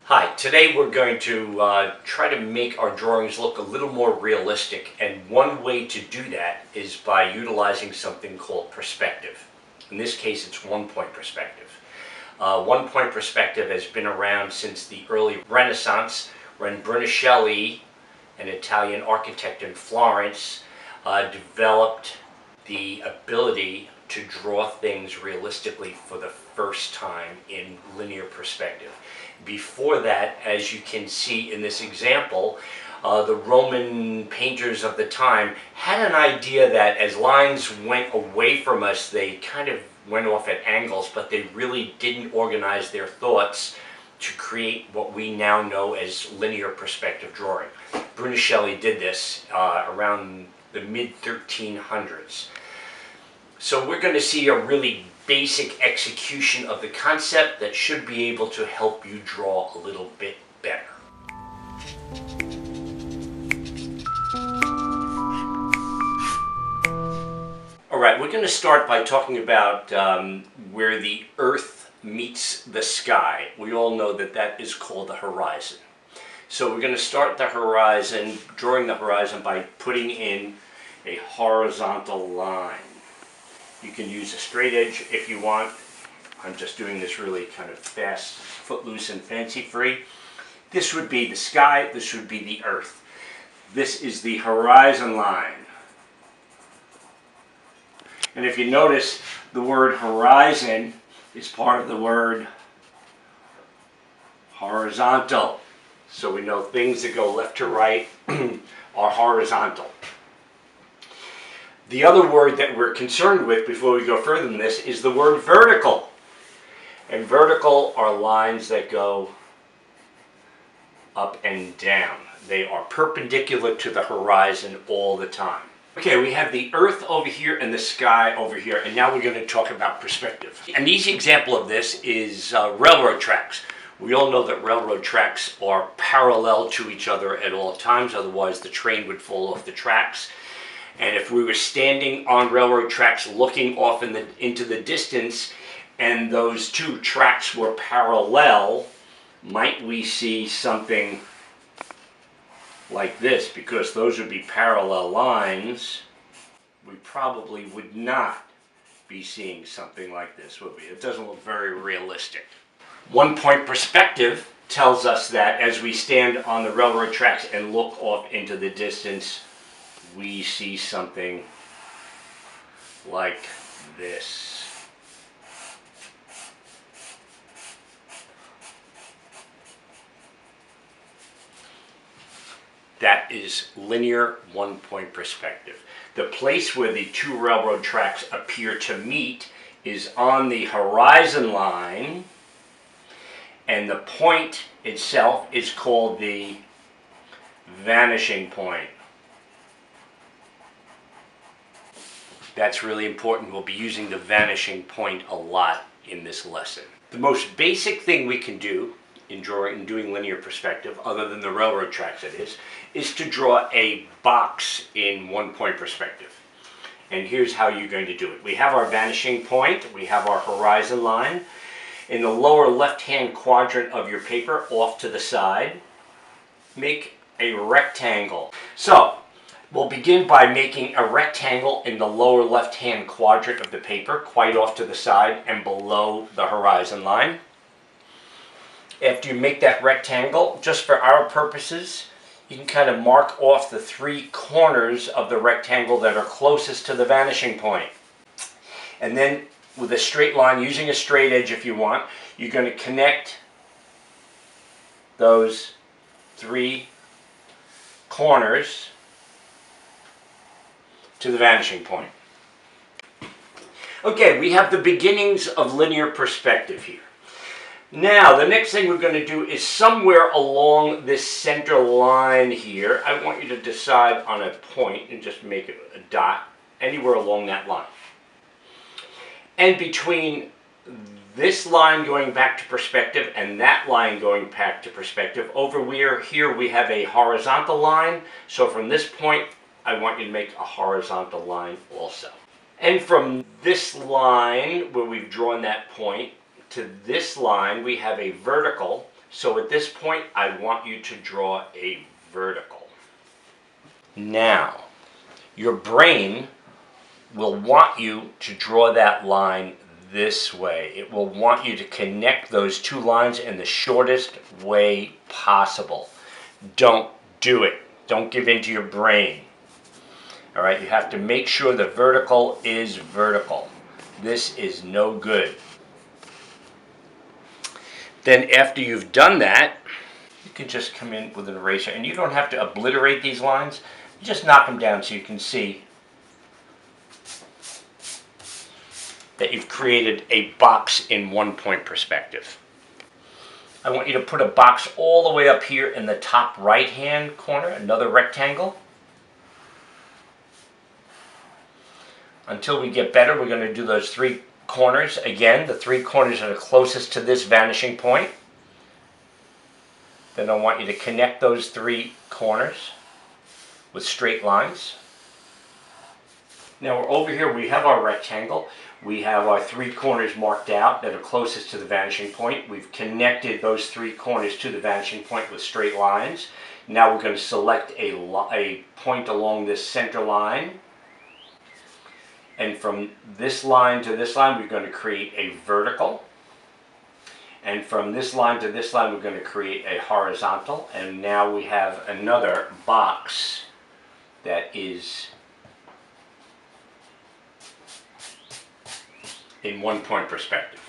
Hi, today we're going to try to make our drawings look a little more realistic, and one way to do that is by utilizing something called perspective. In this case it's one-point perspective. One-point perspective has been around since the early Renaissance, when Brunelleschi, an Italian architect in Florence, developed the ability to draw things realistically for the first time in linear perspective. Before that, as you can see in this example, the Roman painters of the time had an idea that as lines went away from us, they kind of went off at angles, but they really didn't organize their thoughts to create what we now know as linear perspective drawing. Brunelleschi did this around the mid-1300s. So we're going to see a really basic execution of the concept that should be able to help you draw a little bit better. Alright, we're going to start by talking about where the earth meets the sky. We all know that that is called the horizon. So we're going to start the horizon, drawing the horizon by putting in a horizontal line. You can use a straight edge if you want. I'm just doing this really kind of fast, footloose and fancy-free. This would be the sky, this would be the earth. This is the horizon line. And if you notice, the word horizon is part of the word horizontal. So we know things that go left to right are horizontal. The other word that we're concerned with before we go further than this is the word vertical. And vertical are lines that go up and down. They are perpendicular to the horizon all the time. Okay, we have the earth over here and the sky over here, and now we're going to talk about perspective. An easy example of this is railroad tracks. We all know that railroad tracks are parallel to each other at all times, otherwise the train would fall off the tracks. And if we were standing on railroad tracks looking off into the distance and those two tracks were parallel, might we see something like this? Because those would be parallel lines, we probably would not be seeing something like this, would we? It doesn't look very realistic. One-point perspective tells us that as we stand on the railroad tracks and look off into the distance, we see something like this. That is linear one-point perspective. The place where the two railroad tracks appear to meet is on the horizon line, and the point itself is called the vanishing point. That's really important. We'll be using the vanishing point a lot in this lesson. The most basic thing we can do in doing linear perspective, other than the railroad tracks it is to draw a box in one-point perspective. And here's how you're going to do it. We have our vanishing point, we have our horizon line. In the lower left-hand quadrant of your paper, off to the side, make a rectangle. So, we'll begin by making a rectangle in the lower left-hand quadrant of the paper, quite off to the side and below the horizon line. After you make that rectangle, just for our purposes, you can kind of mark off the three corners of the rectangle that are closest to the vanishing point. And then with a straight line, using a straight edge if you want, you're going to connect those three corners to the vanishing point. Okay, we have the beginnings of linear perspective here. Now, the next thing we're going to do is somewhere along this center line here, I want you to decide on a point and just make it a dot anywhere along that line. And between this line going back to perspective and that line going back to perspective, over here we have a horizontal line. So from this point, I want you to make a horizontal line also. And from this line, where we've drawn that point, to this line, we have a vertical. So at this point, I want you to draw a vertical. Now, your brain will want you to draw that line this way. It will want you to connect those two lines in the shortest way possible. Don't do it. Don't give in to your brain. All right, you have to make sure the vertical is vertical. This is no good. Then after you've done that, you can just come in with an eraser, and you don't have to obliterate these lines. You just knock them down so you can see that you've created a box in 1 point perspective. I want you to put a box all the way up here in the top right hand corner, another rectangle. Until we get better, we're going to do those 3 corners. Again, the 3 corners that are closest to this vanishing point. Then I want you to connect those 3 corners with straight lines. Now we're over here, we have our rectangle. We have our 3 corners marked out that are closest to the vanishing point. We've connected those 3 corners to the vanishing point with straight lines. Now we're going to select a point along this center line. And from this line to this line, we're going to create a vertical. And from this line to this line, we're going to create a horizontal. And now we have another box that is in 1 point perspective.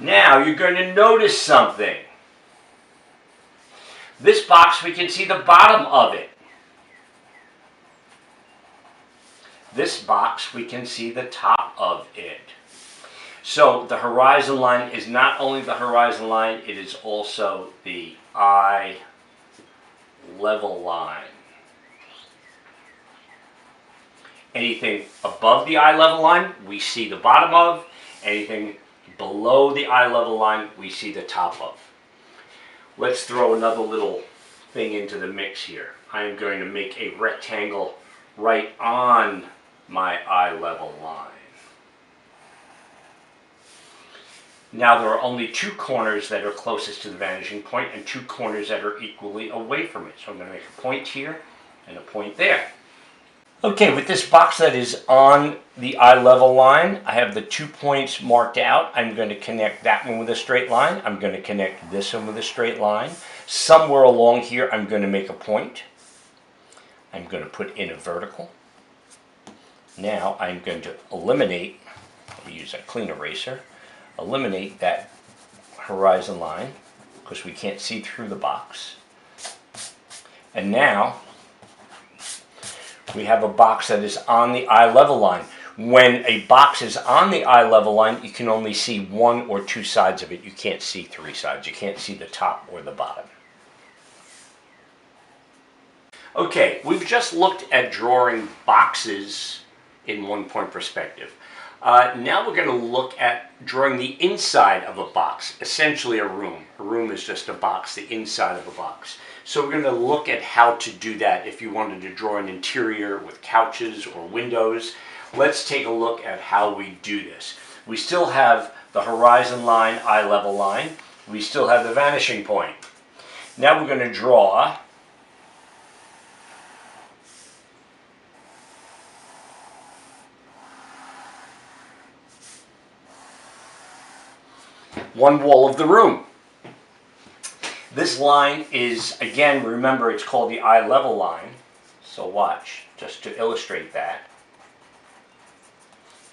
Now you're going to notice something. This box, we can see the bottom of it. This box, we can see the top of it. So the horizon line is not only the horizon line, it is also the eye level line. Anything above the eye level line, we see the bottom of. Anything below the eye level line, we see the top of. Let's throw another little thing into the mix here. I am going to make a rectangle right on my eye level line. Now there are only 2 corners that are closest to the vanishing point and 2 corners that are equally away from it. So I'm going to make a point here and a point there. Okay, with this box that is on the eye level line, I have the 2 points marked out. I'm going to connect that one with a straight line. I'm going to connect this one with a straight line. Somewhere along here, I'm going to make a point. I'm going to put in a vertical. Now I'm going to eliminate, I'll use a clean eraser, eliminate that horizon line because we can't see through the box. And now we have a box that is on the eye level line. When a box is on the eye level line, you can only see 1 or 2 sides of it. You can't see 3 sides. You can't see the top or the bottom. Okay, we've just looked at drawing boxes in 1 point perspective. Now we're going to look at drawing the inside of a box, essentially a room. A room is just a box, the inside of a box. So we're going to look at how to do that if you wanted to draw an interior with couches or windows. Let's take a look at how we do this. We still have the horizon line, eye level line. We still have the vanishing point. Now we're going to draw one wall of the room. This line is, again, remember it's called the eye level line. So watch, just to illustrate that.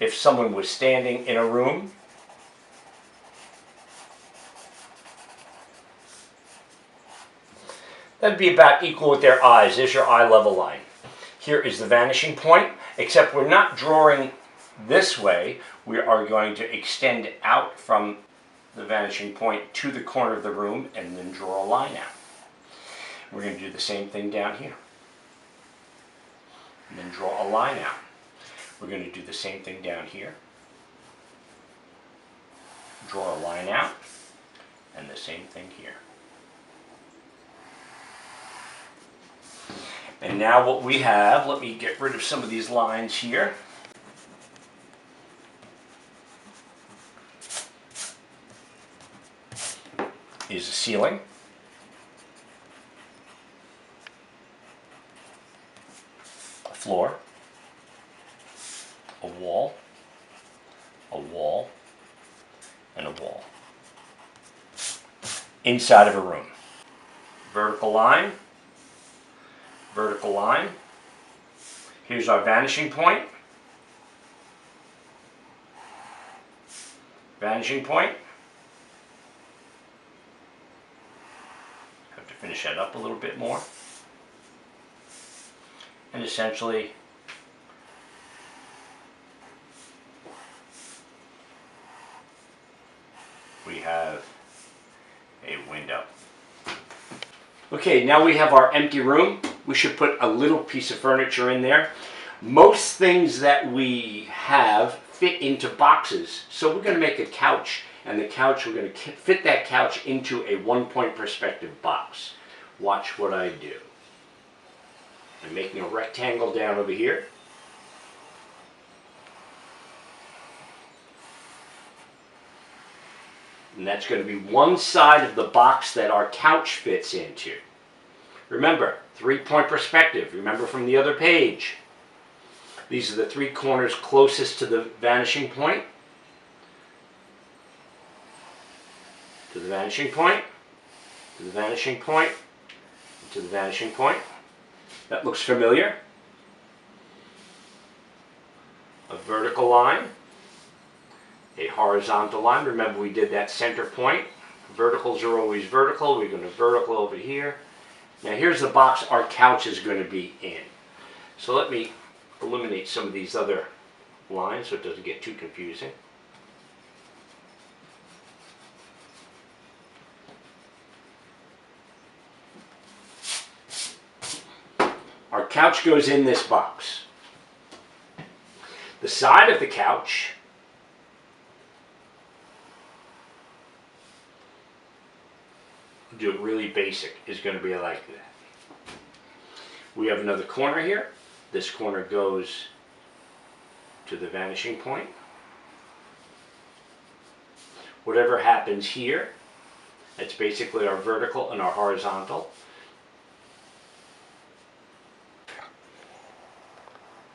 If someone was standing in a room, that'd be about equal with their eyes. There's your eye level line. Here is the vanishing point, except we're not drawing this way. We are going to extend out from the vanishing point to the corner of the room and then draw a line out. We're going to do the same thing down here. And then draw a line out. We're going to do the same thing down here. Draw a line out. And the same thing here. And now what we have, let me get rid of some of these lines here. is a ceiling. A floor. A wall. A wall. And a wall. Inside of a room. Vertical line. Vertical line. Here's our vanishing point. Vanishing point. Have to finish that up a little bit more. And essentially, we have a window. Okay, now we have our empty room. We should put a little piece of furniture in there. Most things that we have fit into boxes. So we're going to make a couch, and the couch, we're going to fit that couch into a 1-point perspective box. Watch what I do. I'm making a rectangle down over here. And that's going to be one side of the box that our couch fits into. Remember, 3-point perspective. Remember from the other page. These are the 3 corners closest to the vanishing point. To the vanishing point. To the vanishing point. To the vanishing point. That looks familiar. A vertical line. A horizontal line. Remember we did that center point. Verticals are always vertical. We're going to vertical over here. Now here's the box our couch is going to be in. So let me eliminate some of these other lines so it doesn't get too confusing. Our couch goes in this box. The side of the couch do it really basic, is going to be like that. We have another corner here. This corner goes to the vanishing point. Whatever happens here, that's basically our vertical and our horizontal.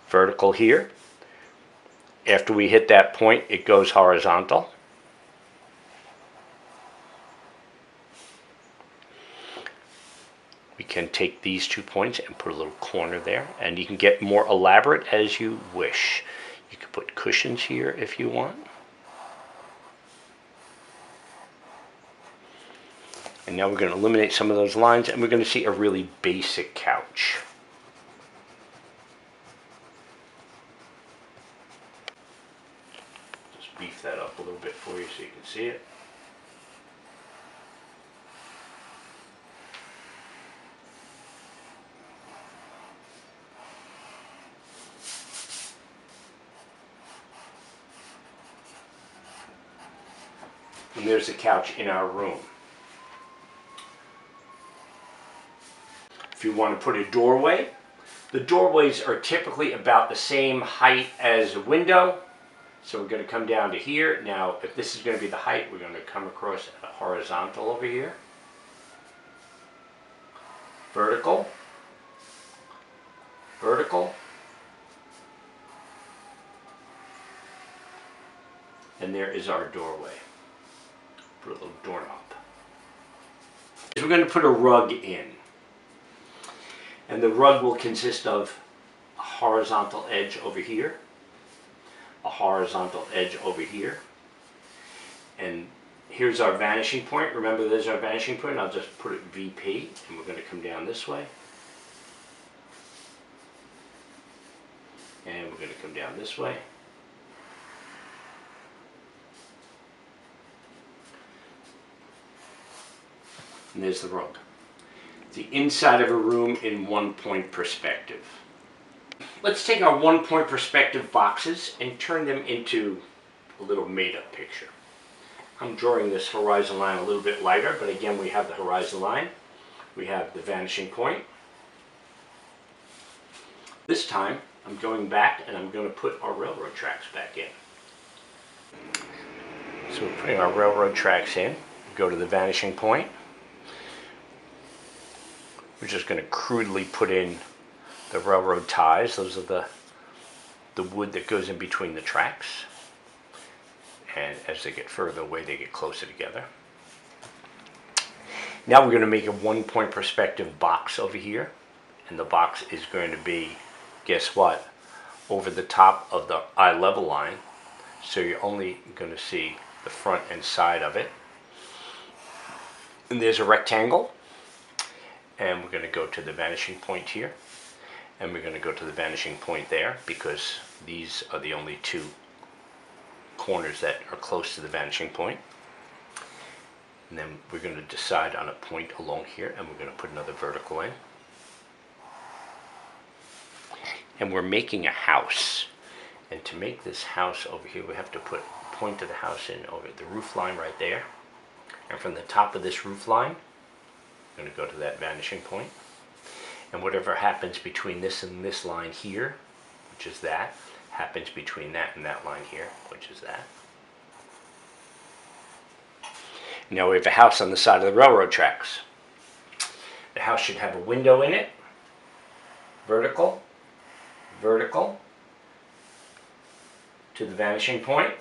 Vertical here. After we hit that point, it goes horizontal. We can take these 2 points and put a little corner there, and you can get more elaborate as you wish. You can put cushions here if you want. And now we're going to eliminate some of those lines, and we're going to see a really basic couch. Just beef that up a little bit for you so you can see it. And there's the couch in our room. If you want to put a doorway, the doorways are typically about the same height as a window. So we're going to come down to here. Now, if this is going to be the height, we're going to come across a horizontal over here. Vertical. Vertical. And there is our doorway. Put a little doorknob. We're going to put a rug in. And the rug will consist of a horizontal edge over here, a horizontal edge over here, and here's our vanishing point. Remember, there's our vanishing point. I'll just put it VP, and we're going to come down this way. And we're going to come down this way. And there's the rug. The inside of a room in 1-point perspective. Let's take our 1-point perspective boxes and turn them into a little made-up picture. I'm drawing this horizon line a little bit lighter, but again we have the horizon line. We have the vanishing point. This time I'm going back and I'm going to put our railroad tracks back in. So we're putting our railroad tracks in. go to the vanishing point. We're just going to crudely put in the railroad ties. Those are the wood that goes in between the tracks. And as they get further away, they get closer together. Now we're going to make a 1-point perspective box over here. And the box is going to be, guess what, over the top of the eye level line. So you're only going to see the front and side of it. And there's a rectangle. And we're going to go to the vanishing point here. And we're going to go to the vanishing point there, because these are the only two corners that are close to the vanishing point. And then we're going to decide on a point along here, and we're going to put another vertical in. And we're making a house. And to make this house over here, we have to put a point of the house in over the roof line right there. And from the top of this roof line, I'm going to go to that vanishing point. And whatever happens between this and this line here, which is that, happens between that and that line here, which is that. Now we have a house on the side of the railroad tracks. The house should have a window in it, vertical, vertical, to the vanishing point,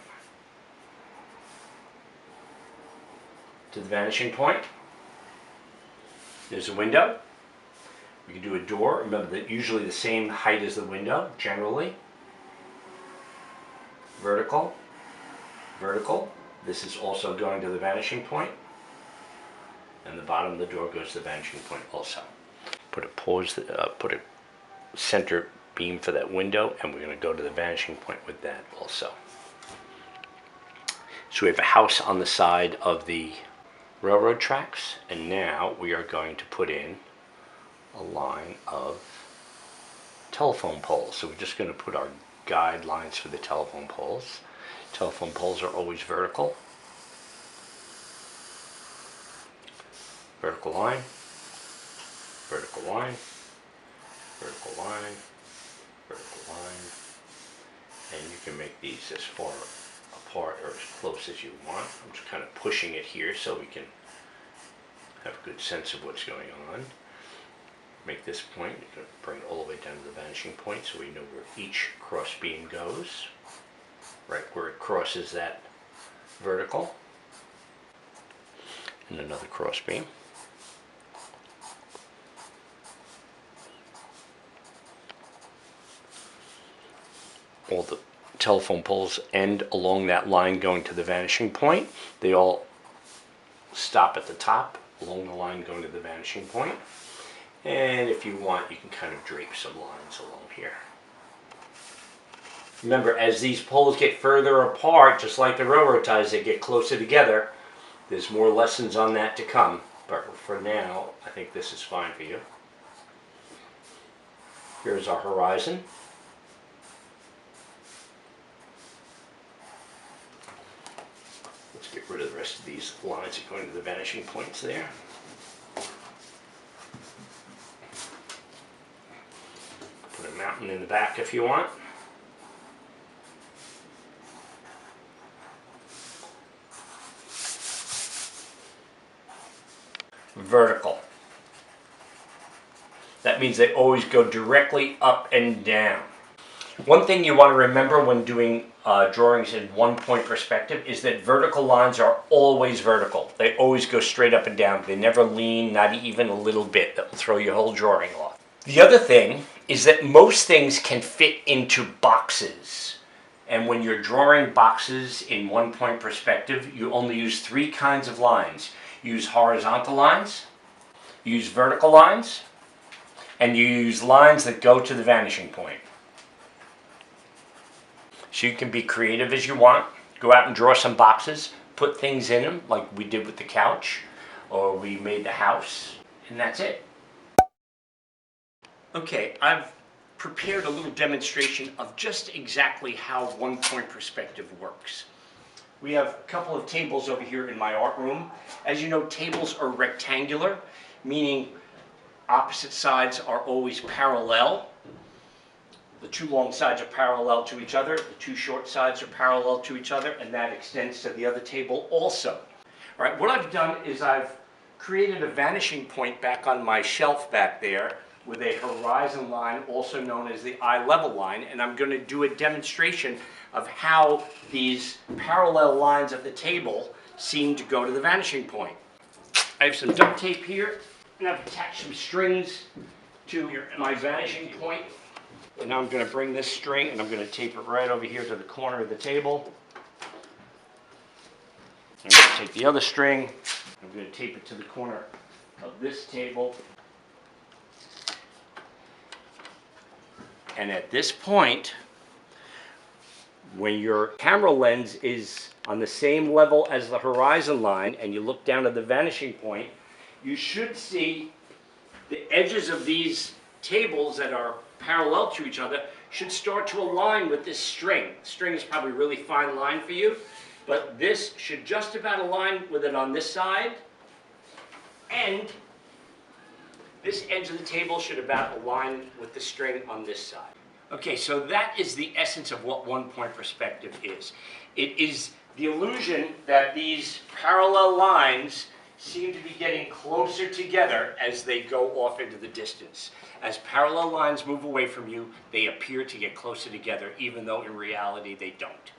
to the vanishing point. There's a window. We can do a door. Remember that usually the same height as the window, generally. Vertical, vertical. This is also going to the vanishing point. And the bottom of the door goes to the vanishing point also. Put a center beam for that window, and we're going to go to the vanishing point with that also. So we have a house on the side of the railroad tracks, and now we are going to put in a line of telephone poles. So we're just going to put our guidelines for the telephone poles. Telephone poles are always vertical. Vertical line, vertical line, vertical line, vertical line, and you can make these as far apart or as close as you want. I'm just kind of pushing it here so we can have a good sense of what's going on. Make this point, you're going to bring it all the way down to the vanishing point so we know where each cross beam goes, right where it crosses that vertical, and another cross beam. All the telephone poles end along that line going to the vanishing point. They all stop at the top along the line going to the vanishing point. And if you want, you can kind of drape some lines along here. Remember, as these poles get further apart, just like the railroad ties, they get closer together. There's more lessons on that to come. But for now, I think this is fine for you. Here's our horizon. Let's get rid of the rest of these lines that go into the vanishing points there. Put a mountain in the back if you want. Vertical. That means they always go directly up and down. One thing you want to remember when doing drawings in 1-point perspective is that vertical lines are always vertical. They always go straight up and down. They never lean, not even a little bit. That will throw your whole drawing off. The other thing is that most things can fit into boxes. And when you're drawing boxes in 1-point perspective, you only use 3 kinds of lines. You use horizontal lines, you use vertical lines, and you use lines that go to the vanishing point. So you can be creative as you want. Go out and draw some boxes, put things in them like we did with the couch, or we made the house, and that's it. Okay, I've prepared a little demonstration of just exactly how 1-point perspective works. We have a couple of tables over here in my art room. As you know, tables are rectangular, meaning opposite sides are always parallel. The 2 long sides are parallel to each other, the 2 short sides are parallel to each other, and that extends to the other table also. All right, what I've done is I've created a vanishing point back on my shelf back there with a horizon line, also known as the eye level line, and I'm going to do a demonstration of how these parallel lines of the table seem to go to the vanishing point. I have some duct tape here, and I've attached some strings to my vanishing point. And now I'm going to bring this string and I'm going to tape it right over here to the corner of the table. I'm going to take the other string, I'm going to tape it to the corner of this table. And at this point, when your camera lens is on the same level as the horizon line and you look down at the vanishing point, you should see the edges of these tables that are parallel to each other should start to align with this string. The string is probably a really fine line for you, but this should just about align with it on this side, and this edge of the table should about align with the string on this side. Okay, so that is the essence of what one-point perspective is. It is the illusion that these parallel lines seem to be getting closer together as they go off into the distance. As parallel lines move away from you, they appear to get closer together, even though in reality they don't.